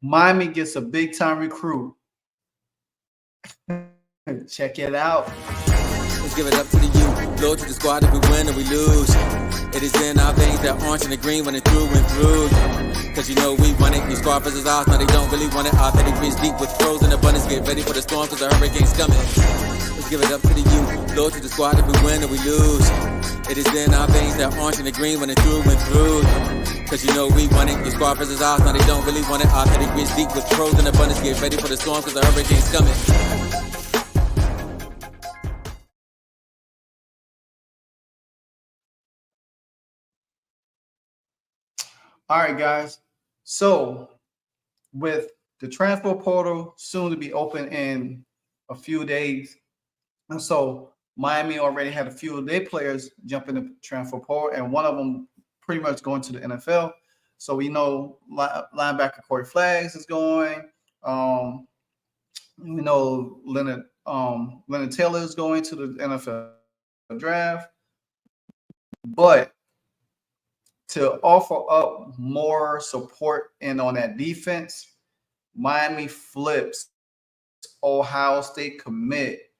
Miami gets a big time recruit. Check it out. Let's give it up to the youth. Loyal to the squad if we win or we lose. It is in our veins, that orange and the green running through and through. Cause you know we want it. Your squad versus ours, now they don't really want it. Our pedigrees deep with pros in abundance. Get ready for the storm cause the hurricane's coming. Let's give it up to the youth. Loyal to the squad if we win or we lose. It is in our veins, that orange and the green running through and through. Cause you know we want it. Your squad versus ours, now they don't really want it. Our pedigrees deep with pros in abundance. Get ready for the storm cause the hurricane's coming. All right, guys. So with the transfer portal soon to be open in a few days, and so Miami already had a few of their players jump in the transfer portal, and one of them pretty much going to the NFL. So we know linebacker Corey Flags is going. We know Leonard Taylor is going to the NFL draft, but to offer up more support and on that defense, Miami flips Ohio State commit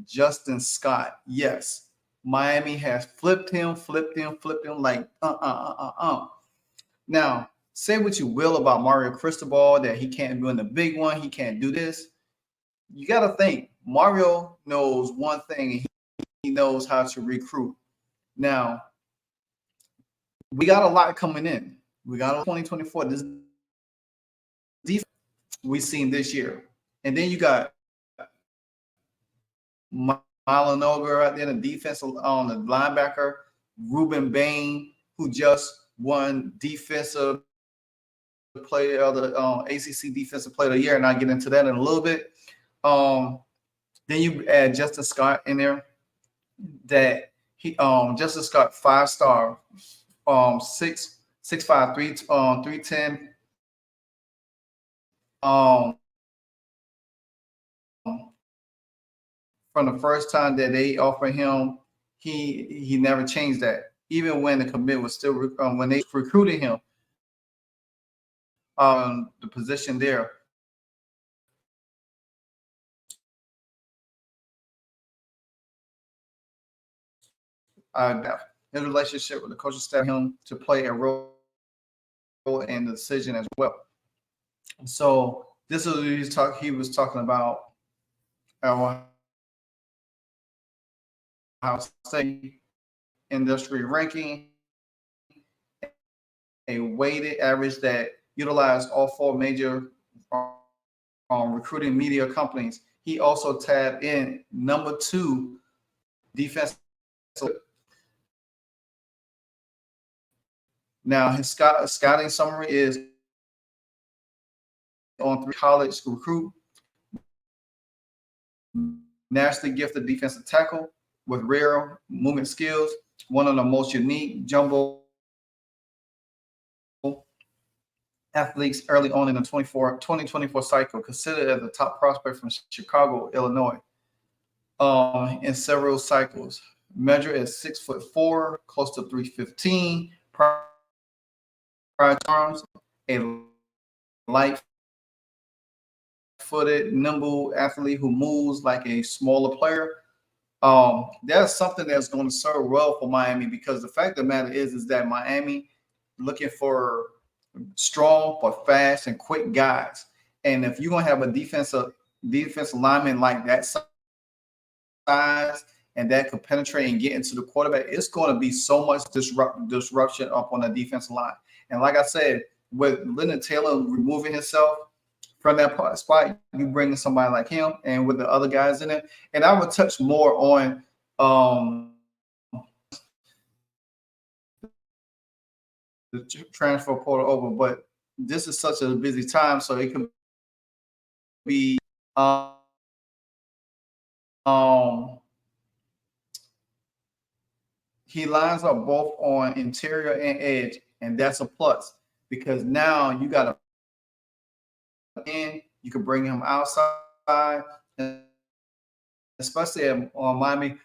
Justin Scott. Yes, Miami has flipped him like Now, say what you will about Mario Cristobal, that he can't win the big one, he can't do this. You got to think Mario knows one thing, and he knows how to recruit. Now, we got a lot coming in. We got a 2024. This defense we've seen this year. And then you got Malinoga out there, the defense on the linebacker, Reuben Bain, who just won defensive player of the ACC defensive player of the year, and I'll get into that in a little bit. Then you add Justin Scott in there. That he Justin Scott 5-star, 6'5", 310. From the first time that they offered him, he never changed that. Even when the commit was still when they recruited him, the position there. His relationship with the coaching staff, him to play a role in the decision as well. So this is what he was talking about Ohio State industry ranking, a weighted average that utilized all four major recruiting media companies. He also tabbed in number 2 defense. Now his scouting summary is on 3 college recruit, nationally gifted defensive tackle with rare movement skills, one of the most unique jumbo athletes early on in the 2024 cycle, considered as the top prospect from Chicago, Illinois, in several cycles. Measured at 6'4", close to 315. Prior arms, a light-footed, nimble athlete who moves like a smaller player. That's something that's going to serve well for Miami, because the fact of the matter is that Miami looking for strong but fast and quick guys. And if you're going to have a defensive lineman like that size and that could penetrate and get into the quarterback, it's going to be so much disruption up on the defensive line. And like I said, with Leonard Taylor removing himself from that spot, you bring in somebody like him, and with the other guys in it. And I would touch more on the transfer portal over, but this is such a busy time, so it could be he lines up both on interior and edge, and that's a plus, because now you got in, you can bring him outside, especially on Miami,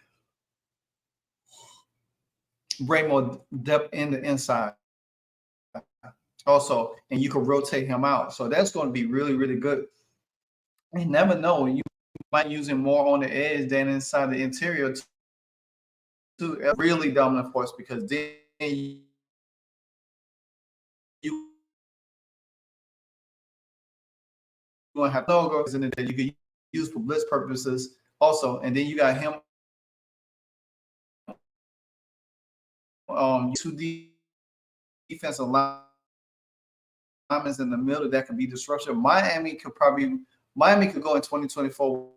bring more depth in the inside. also, and you can rotate him out. So that's going to be really, really good. You never know. You might use him more on the edge than inside the interior to really dominant force because then you going to have logos in it that you can use for blitz purposes also. And then you got him two defensive linemen in the middle that can be disruptive. Miami could go in 2024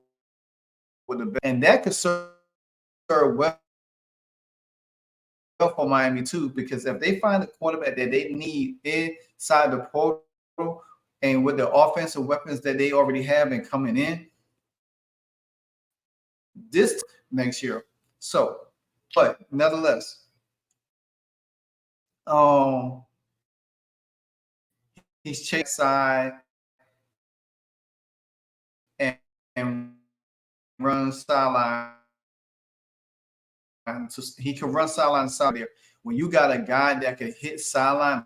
with the, and that could serve well for Miami too, because if they find the quarterback that they need inside the portal and with the offensive weapons that they already have and coming in this next year. So, but nevertheless, he's chasing side and run sideline. So he can run sideline side there. When you got a guy that can hit sideline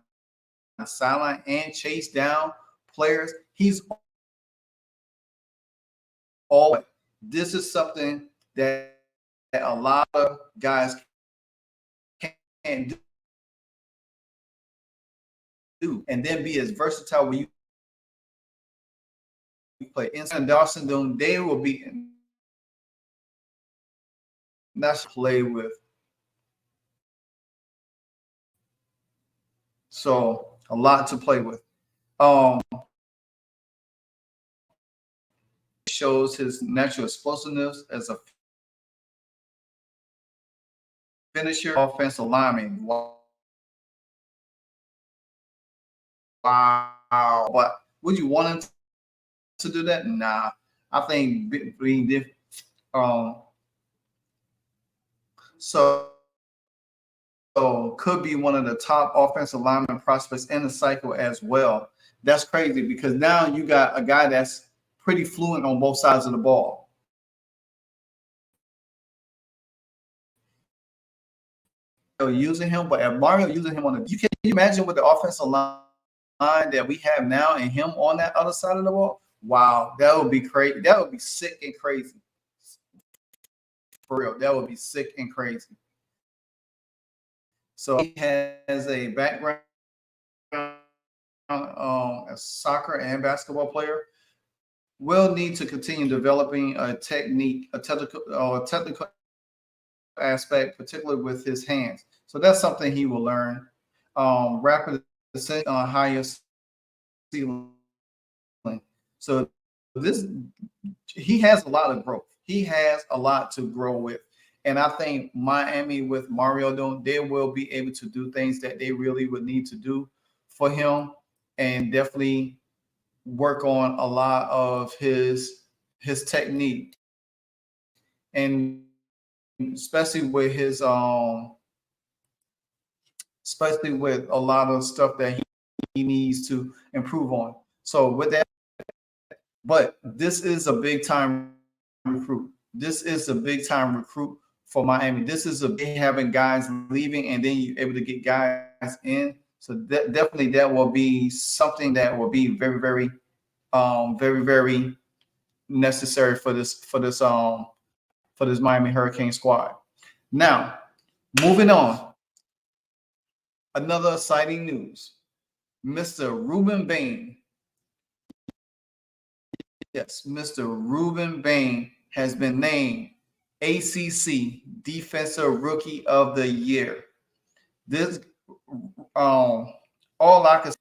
and chase down players, he's all. This is something that a lot of guys can't do, and then be as versatile when you play inside Dawson. Then they will be. That's play with. So a lot to play with. Shows his natural explosiveness as a finisher, offensive lineman. Wow. But would you want him to do that? Nah. I think being different. So could be one of the top offensive lineman prospects in the cycle as well. That's crazy because now you got a guy that's pretty fluent on both sides of the ball. Using him, but if Mario using him on the, you can imagine with the offensive line that we have now and him on that other side of the ball. Wow, that would be crazy. That would be sick and crazy. For real, that would be sick and crazy. So he has a background as soccer and basketball player. Will need to continue developing a technical aspect, particularly with his hands. So that's something he will learn. Rapid ascent on higher ceiling. So this he has a lot of growth. He has a lot to grow with. And I think Miami with Mario, they will be able to do things that they really would need to do for him, and definitely work on a lot of his technique, and especially with his especially with a lot of stuff that he needs to improve on. So with that, but this is a big time recruit. This is a big time recruit for Miami. This is having guys leaving and then you're able to get guys in. So definitely that will be something that will be very, very, very, very necessary for this Miami Hurricane squad. Now, moving on. Another exciting news. Mr. Reuben Bain. Yes, Mr. Reuben Bain has been named ACC Defensive Rookie of the Year. This, all I can say,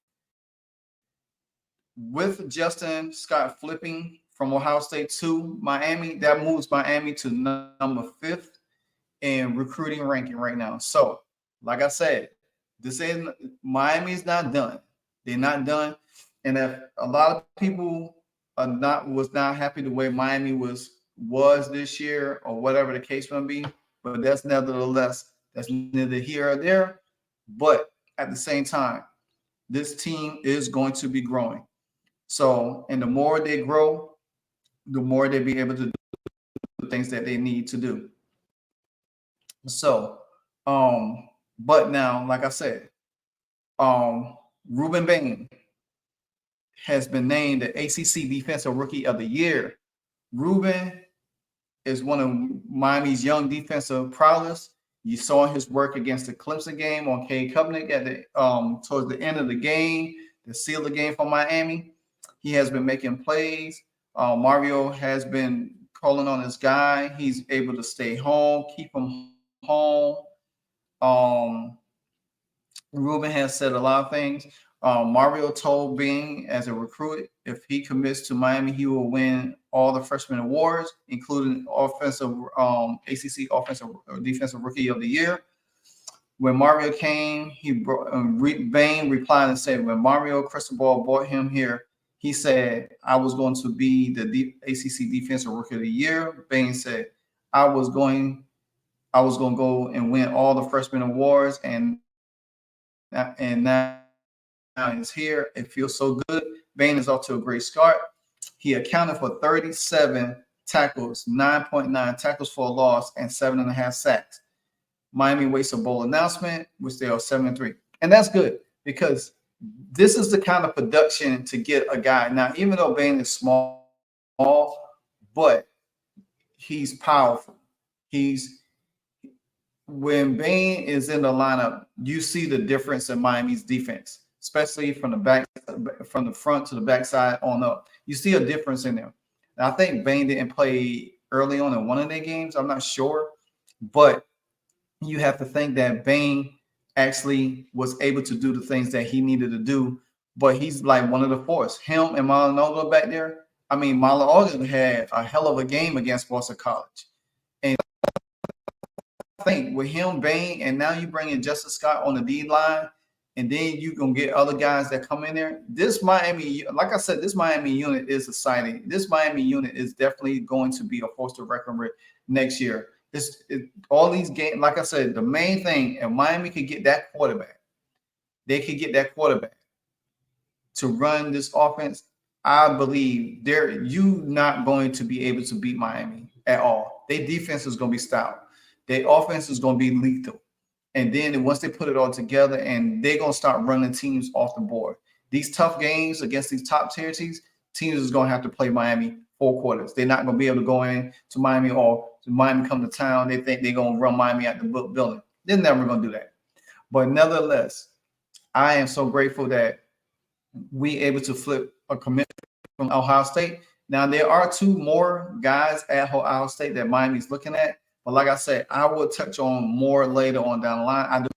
with Justin Scott flipping from Ohio State to Miami, that moves Miami to number 5th in recruiting ranking right now. So, like I said, Miami's not done. They're not done, and if a lot of people was not happy the way Miami was this year or whatever the case may be, but that's neither here or there. But at the same time, this team is going to be growing. So, and the more they grow, the more they be able to do the things that they need to do. So, but now, like I said, Reuben Bain has been named the ACC Defensive Rookie of the Year. Reuben is one of Miami's young defensive prowess. You saw his work against the Clemson game on Cade Klubnik at the towards the end of the game to seal the game for Miami. He has been making plays. Mario has been calling on this guy. He's able to stay home, keep him home. Um, Ruben has said a lot of things. Mario told Bain as a recruit, if he commits to Miami, he will win all the freshman awards, including offensive ACC offensive defensive rookie of the year. When Mario came, Bain replied and said, when Mario Cristobal brought him here, he said, I was going to be the ACC defensive rookie of the year. Bain said, I was going to go and win all the freshman awards, and now he's here. It feels so good. Bain is off to a great start. He accounted for 37 tackles, 9.9 tackles for a loss, and 7.5 sacks. Miami waits a bowl announcement, which they are 7-3. And that's good because this is the kind of production to get a guy. Now, even though Bain is small, but he's powerful. When Bain is in the lineup, you see the difference in Miami's defense, especially from the front to the backside on up. You see a difference in them. And I think Bain didn't play early on in one of their games. I'm not sure, but you have to think that Bain actually was able to do the things that he needed to do. But he's like one of the force. Him and Malanoga back there. I mean, Malanoga had a hell of a game against Boston College. And I think with him, Bain, and now you bring in Justice Scott on the D line, and then you can get other guys that come in there. This Miami, like I said, this Miami unit is exciting. This Miami unit is definitely going to be a force to reckon with next year. All these games, like I said, the main thing, if Miami could get that quarterback, they could get that quarterback to run this offense. I believe you not going to be able to beat Miami at all. Their defense is going to be stout. Their offense is going to be lethal. And then once they put it all together, and they're going to start running teams off the board. These tough games against these top tier teams is going to have to play Miami 4 quarters. They're not going to be able to go in to Miami or Miami come to town. They think they're going to run Miami at the building. They're never going to do that. But nevertheless, I am so grateful that we able to flip a commitment from Ohio State. Now, there are 2 more guys at Ohio State that Miami's looking at. But like I said, I will touch on more later on down the line. I don't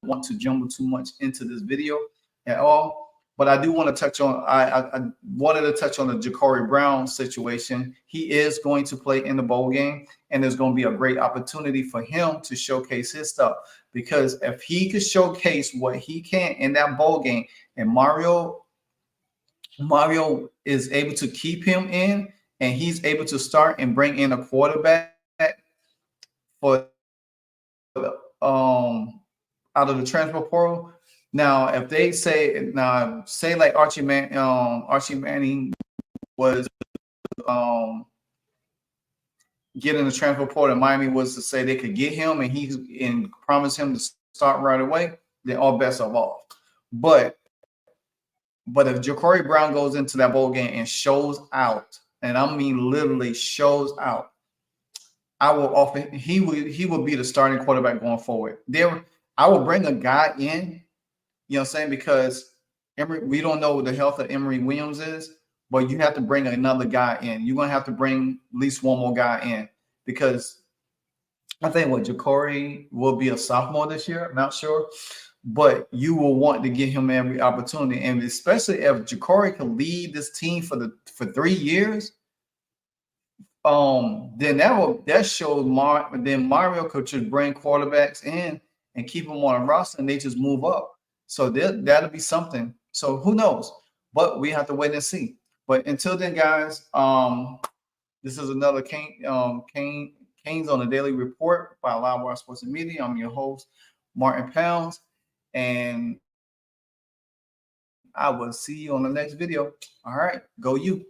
want to jumble too much into this video at all. But I do want to touch on, I wanted to touch on the Ja'Cory Brown situation. He is going to play in the bowl game, and there's going to be a great opportunity for him to showcase his stuff. Because if he could showcase what he can in that bowl game, and Mario is able to keep him in, and he's able to start and bring in a quarterback for out of the transfer portal. Now, if they say like Archie Manning was getting the transfer portal, and Miami was to say they could get him and promise him to start right away, then all bets are off. But if Ja'Cory Brown goes into that bowl game and shows out, and I mean literally shows out, I will offer he will be the starting quarterback going forward. I will bring a guy in. You know what I'm saying? Because we don't know what the health of Emory Williams is, but you have to bring another guy in. You're going to have to bring at least one more guy in because I think Ja'Cory will be a sophomore this year. I'm not sure. But you will want to give him every opportunity. And especially if Ja'Cory can lead this team for 3 years, then that shows then Mario could just bring quarterbacks in and keep them on a roster and they just move up. So that'll be something. So who knows? But we have to wait and see. But until then, guys, this is another Canes on the Daily Report by Livewire Sports and Media. I'm your host, Martin Pounds, and I will see you on the next video. All right, go you.